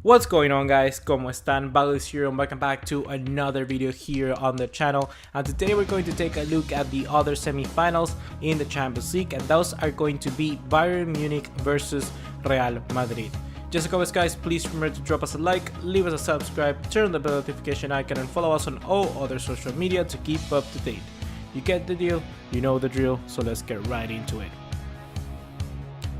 What's going on, guys? ¿Cómo están? BugaLuis here and welcome back to another video here on the channel. And today we're going to take a look at the other semi-finals in the Champions League, and those are going to be Bayern Munich versus Real Madrid. Just like always, guys, please remember to drop us a like, leave us a subscribe, turn on the bell notification icon, and follow us on all other social media to keep up to date. You get the deal, you know the drill, so let's get right into it.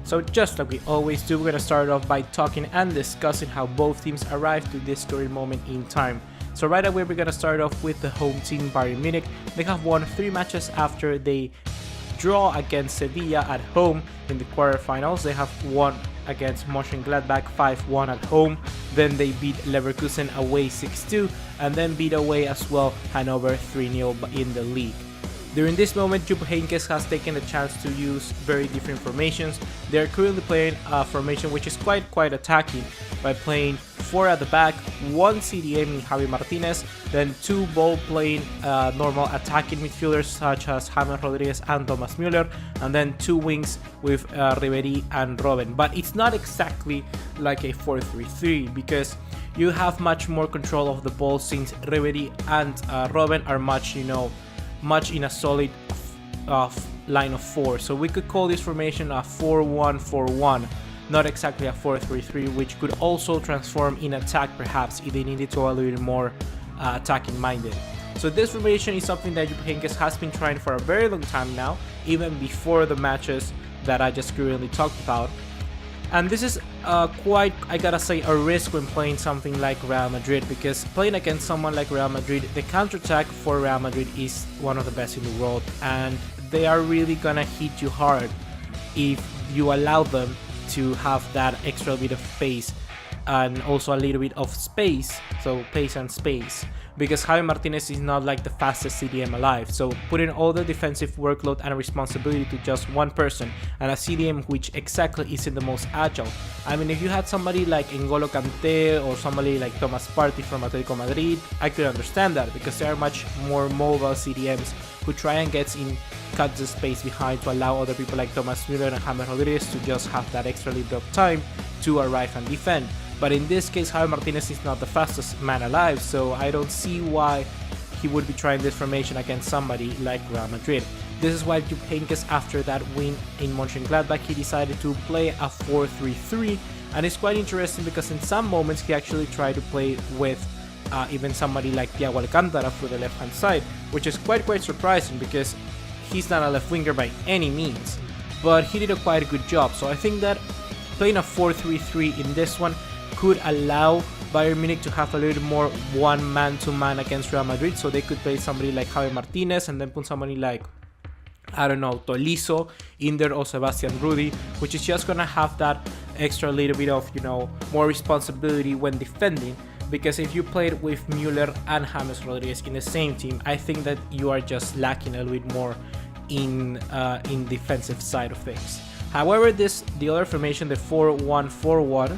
So just like we always do, we're going to start off by talking and discussing how both teams arrived to this current moment in time. So right away, we're going to start off with the home team, Bayern Munich. They have won 3 matches after they draw against Sevilla at home in the quarterfinals. They have won against Mönchengladbach 5-1 at home, then they beat Leverkusen away 6-2, and then beat away as well Hanover 3-0 in the league. During this moment, Jupp Heynckes has taken the chance to use very different formations. They are currently playing a formation which is quite attacking by playing 4 at the back, 1 CDM in Javi Martinez, then 2 ball-playing normal attacking midfielders such as James Rodriguez and Thomas Müller, and then 2 wings with Ribéry and Robben. But it's not exactly like a 4-3-3 because you have much more control of the ball since Ribéry and Robben are much in a solid line of 4. So we could call this formation a 4-1-4-1, not exactly a 4-3-3, which could also transform in attack perhaps if they needed to a little bit more attacking minded. So this formation is something that Jupp Heynckes has been trying for a very long time now, even before the matches that I just currently talked about. And this is quite, I gotta say, a risk when playing something like Real Madrid, because playing against someone like Real Madrid, the counterattack for Real Madrid is one of the best in the world, and they are really gonna hit you hard if you allow them to have that extra bit of pace and also a little bit of space, so pace and space, because Javi Martinez is not like the fastest CDM alive, so putting all the defensive workload and responsibility to just one person and a CDM which exactly isn't the most agile. I mean, if you had somebody like N'Golo Kanté or somebody like Thomas Partey from Atletico Madrid, I could understand that because they are much more mobile CDMs who try and cut the space behind to allow other people like Thomas Müller and James Rodriguez to just have that extra little bit of time to arrive and defend. But in this case, Javi Martinez is not the fastest man alive, so I don't see why he would be trying this formation against somebody like Real Madrid. This is why Jupp Heynckes, after that win in Mönchengladbach, he decided to play a 4-3-3, and it's quite interesting because in some moments he actually tried to play with even somebody like Thiago Alcantara for the left hand side, which is quite surprising because he's not a left winger by any means, but he did a quite good job. So I think that playing a 4-3-3 in this one could allow Bayern Munich to have a little more one man-to-man against Real Madrid, so they could play somebody like Javi Martinez and then put somebody like, I don't know, Tolisso in there or Sebastian Rudy, which is just gonna have that extra little bit of, more responsibility when defending. Because if you played with Müller and James Rodriguez in the same team, I think that you are just lacking a little bit more in defensive side of things. However, the other formation, the 4-1-4-1,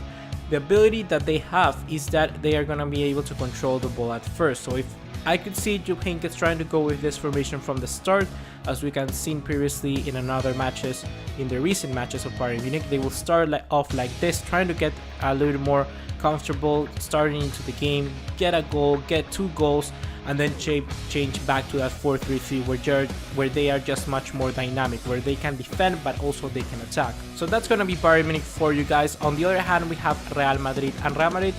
the ability that they have is that they are going to be able to control the ball at first. So if I could see Jupp Heynckes trying to go with this formation from the start, as we can see previously in the recent matches of Bayern Munich, they will start off like this, trying to get a little more comfortable starting into the game, get a goal, get 2 goals, and then change back to that 4-3-3 where they are just much more dynamic, where they can defend but also they can attack. So that's going to be Bayern Munich for you guys. On the other hand, we have Real Madrid, and Real Madrid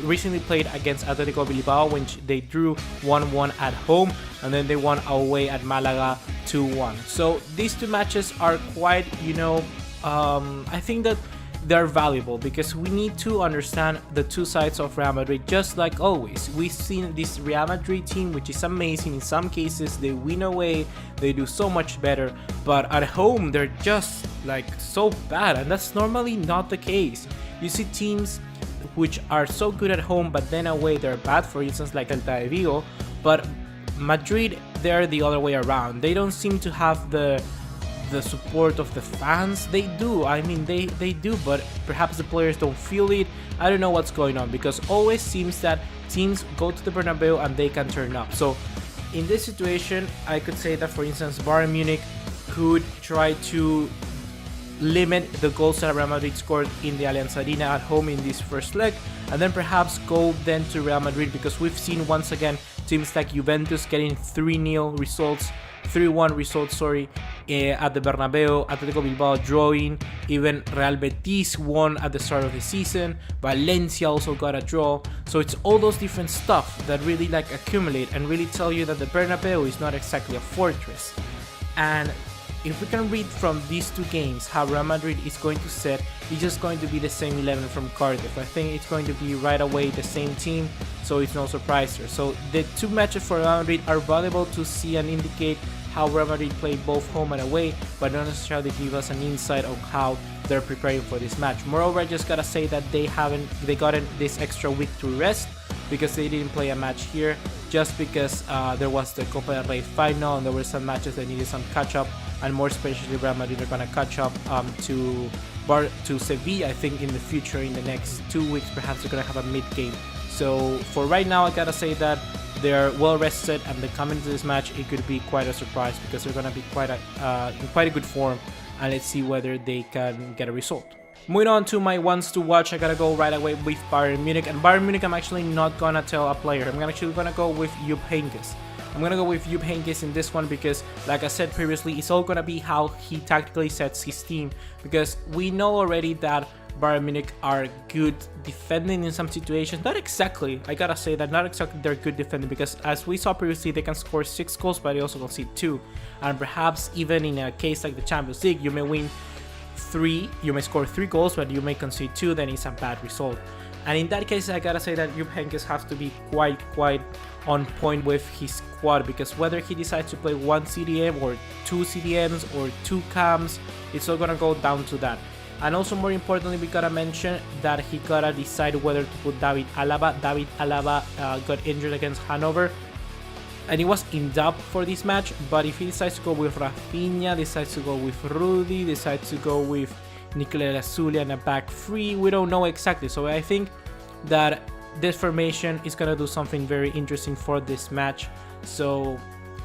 recently played against Atletico Bilbao, which they drew 1-1 at home, and then they won away at Malaga 2-1. So these 2 matches are quite, I think that they're valuable because we need to understand the 2 sides of Real Madrid. Just like always, we've seen this Real Madrid team, which is amazing. In some cases they win away, they do so much better, but at home they're just like so bad, and that's normally not the case. You see teams which are so good at home but then away they're bad, for instance like Celta de Vigo, but Madrid, they're the other way around. They don't seem to have the support of the fans. They do, I mean they do, but perhaps the players don't feel it. I don't know what's going on, because always seems that teams go to the Bernabeu and they can turn up. So in this situation, I could say that, for instance, Bayern Munich could try to limit the goals that Real Madrid scored in the Allianz Arena at home in this first leg, and then perhaps go then to Real Madrid, because we've seen once again teams like Juventus getting 3-0 results, 3-1 results, sorry, at the Bernabeu, Atletico Bilbao drawing, even Real Betis won at the start of the season, Valencia also got a draw. So it's all those different stuff that really like accumulate and really tell you that the Bernabeu is not exactly a fortress. And if we can read from these two games how Real Madrid is going to set, it's just going to be the same 11 from Cardiff. I think it's going to be right away the same team, so it's no surprise here. So the two matches for Real Madrid are valuable to see and indicate how Real Madrid play both home and away, but not necessarily give us an insight on how they're preparing for this match. Moreover, I just gotta say that they gotten this extra week to rest, because they didn't play a match here, just because there was the Copa del Rey final and there were some matches that needed some catch up, and more especially Real Madrid are gonna catch up to Sevilla, I think, in the future, in the next 2 weeks. Perhaps they're gonna have a mid game. So for right now, I gotta say that they're well rested, and they come into this match, it could be quite a surprise, because they're gonna be in quite a good form, and let's see whether they can get a result. Moving on to my ones to watch, I gotta go right away with Bayern Munich, and Bayern Munich I'm actually not gonna tell a player, I'm actually gonna go with Jupp Heynckes. I'm gonna go with Jupp Heynckes in this one because, like I said previously, it's all gonna be how he tactically sets his team, because we know already that Bayern Munich are good defending in some situations. Not exactly, I gotta say that, not exactly they're good defending, because as we saw previously, they can score 6 goals, but they also concede 2. And perhaps even in a case like the Champions League, you may win 3, you may score 3 goals, but you may concede 2, then it's a bad result. And in that case, I gotta say that Jupp Heynckes has to be quite on point with his squad, because whether he decides to play 1 CDM or 2 CDMs or 2 cams, it's all gonna go down to that. And also, more importantly, we gotta mention that he gotta decide whether to put David Alaba. David Alaba got injured against Hanover, and he was in doubt for this match. But if he decides to go with Rafinha, decides to go with Rudy, decides to go with Nicolas Azulia and a back 3, we don't know exactly. So I think that this formation is gonna do something very interesting for this match. So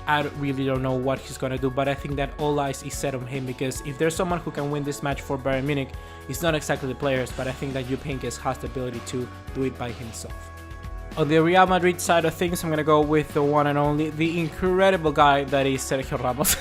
I really don't know what he's gonna do, but I think that all eyes is set on him, because if there's someone who can win this match for Bayern Munich, it's not exactly the players, but I think that Jupp Heynckes has the ability to do it by himself. On the Real Madrid side of things, I'm gonna go with the one and only, the incredible guy that is Sergio Ramos.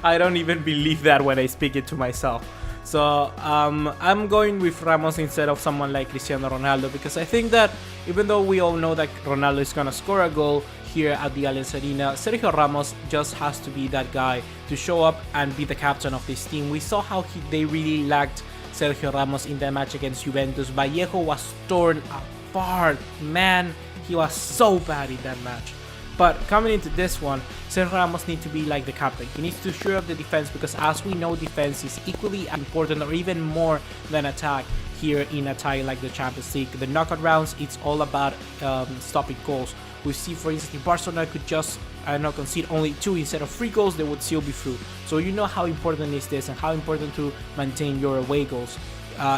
I don't even believe that when I speak it to myself. So I'm going with Ramos instead of someone like Cristiano Ronaldo, because I think that even though we all know that Ronaldo is gonna score a goal here at the Allianz Arena, Sergio Ramos just has to be that guy to show up and be the captain of this team. We saw how they really lacked Sergio Ramos in that match against Juventus. Vallejo was torn apart, man, he was so bad in that match. But coming into this one, Sergio Ramos needs to be like the captain. He needs to shore up the defense, because as we know, defense is equally important or even more than attack here in a tie like the Champions League. The knockout rounds, it's all about stopping goals. We see, for instance, if Barcelona could just concede only 2 instead of 3 goals, they would still be through. So you know how important is this, and how important to maintain your away goals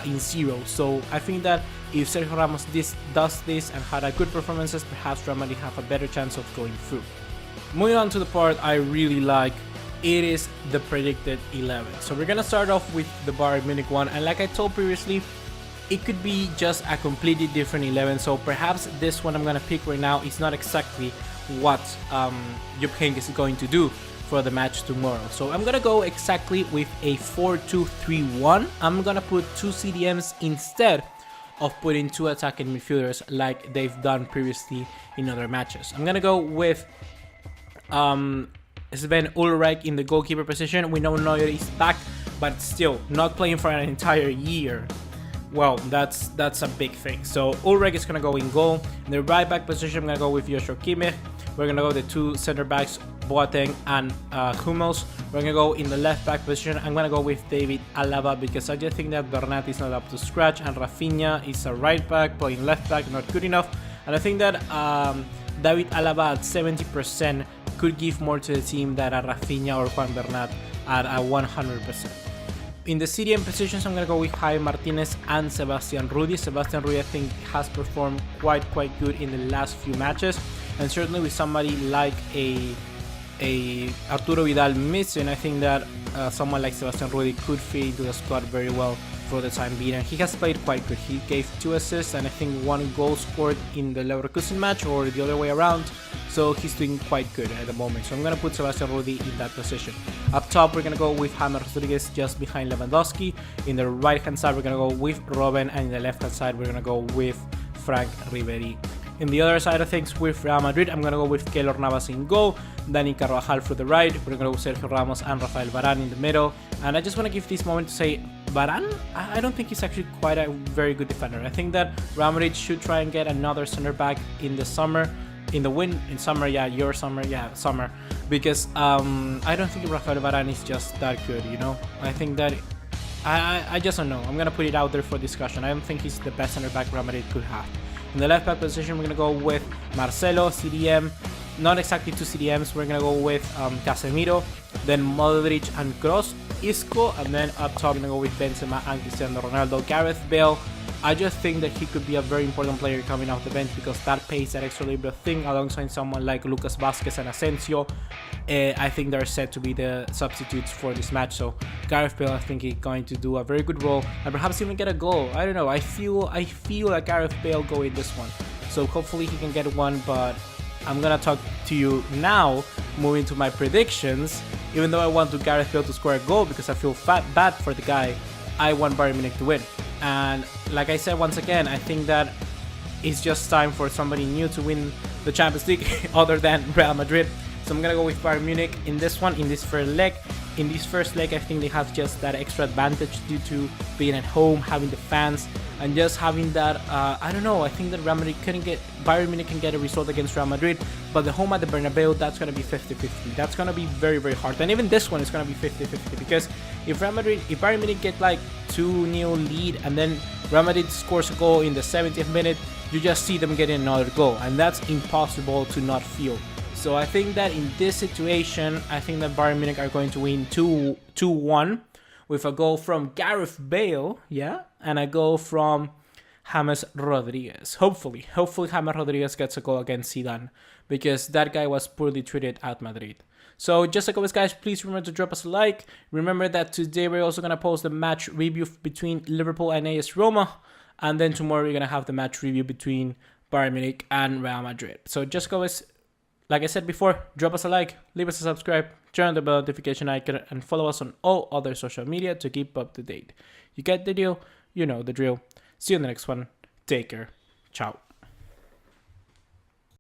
in 0. So I think that if Sergio Ramos does this and had a good performances, perhaps Real Madrid have a better chance of going through. Moving on to the part I really like, it is the predicted 11. So we're gonna start off with the Bayern Munich one, and like I told previously, it could be just a completely different 11. So perhaps this one I'm gonna pick right now is not exactly what Jupp Heynckes is going to do for the match tomorrow. So I'm gonna go exactly with a 4-2-3-1. I'm gonna put 2 CDMs instead of putting 2 attacking midfielders like they've done previously in other matches. I'm gonna go with Sven Ulreich in the goalkeeper position. We know Neuer is back, but still not playing for an entire year. Well, that's a big thing. So Ulreich is gonna go in goal. In the right back position, I'm gonna go with Joshua Kimmich. We're gonna go the 2 center backs, Boateng and Hummels. We're gonna go in the left back position. I'm gonna go with David Alaba, because I just think that Bernat is not up to scratch, and Rafinha is a right back playing left back, not good enough. And I think that David Alaba at 70% could give more to the team than a Rafinha or Juan Bernat at a 100%. In the CDM positions, I'm going to go with Javi Martinez and Sebastian Rudy. Sebastian Rudy, I think, has performed quite good in the last few matches. And certainly with somebody like a Arturo Vidal missing, I think that someone like Sebastian Rudy could fit into the squad very well for the time being, and he has played quite good. He gave 2 assists and I think 1 goal scored in the Leverkusen match, or the other way around, so he's doing quite good at the moment. So I'm going to put Sebastian Rudi in that position. Up top, we're going to go with James Rodriguez just behind Lewandowski. In the right hand side, we're going to go with Robben, and in the left hand side, we're going to go with Frank Ribéry. In the other side of things, with Real Madrid, I'm going to go with Keylor Navas in goal, Dani Carvajal for the right, we're going to go with Sergio Ramos and Rafael Varane in the middle. And I just want to give this moment to say, Varane, I don't think he's actually quite a very good defender. I think that Real Madrid should try and get another center back in the summer, summer, because I don't think Rafael Varane is just that good, you know. I think that I just don't know. I'm going to put it out there for discussion. I don't think he's the best center back Real Madrid could have. In the left back position, we're going to go with Marcelo, CDM, not exactly 2 CDMs, we're going to go with Casemiro, then Modric and Kroos, Isco, and then up top, we're going to go with Benzema and Cristiano Ronaldo. Gareth Bale, I just think that he could be a very important player coming off the bench, because that pace, that extra libero thing, alongside someone like Lucas Vazquez and Asensio, I think they're set to be the substitutes for this match. So Gareth Bale, I think he's going to do a very good role and perhaps even get a goal. I don't know. I feel like Gareth Bale go in this one. So hopefully he can get one. But I'm gonna talk to you now, moving to my predictions. Even though I want to Gareth Bale to score a goal because I feel bad for the guy, I want Bayern Munich to win. And like I said, once again, I think that it's just time for somebody new to win the Champions League other than Real Madrid. So I'm going to go with Bayern Munich in this one, in this first leg. In this first leg, I think they have just that extra advantage due to being at home, having the fans, and just having that, I don't know, I think that Bayern Munich can get a result against Real Madrid, but the home at the Bernabeu, that's going to be 50-50. That's going to be very, very hard. And even this one is going to be 50-50, because if Bayern Munich get like 2-0 lead, and then Real Madrid scores a goal in the 70th minute, you just see them getting another goal, and that's impossible to not feel. So I think that in this situation, I think that Bayern Munich are going to win 2-1 with a goal from Gareth Bale, yeah, and a goal from James Rodriguez. Hopefully James Rodriguez gets a goal against Zidane, because that guy was poorly treated at Madrid. So just like always, guys, please remember to drop us a like. Remember that today we're also going to post the match review between Liverpool and AS Roma, and then tomorrow we're going to have the match review between Bayern Munich and Real Madrid. So just always, like I said before, drop us a like, leave us a subscribe, turn on the bell notification icon, and follow us on all other social media to keep up to date. You get the deal, you know the drill. See you in the next one. Take care. Ciao.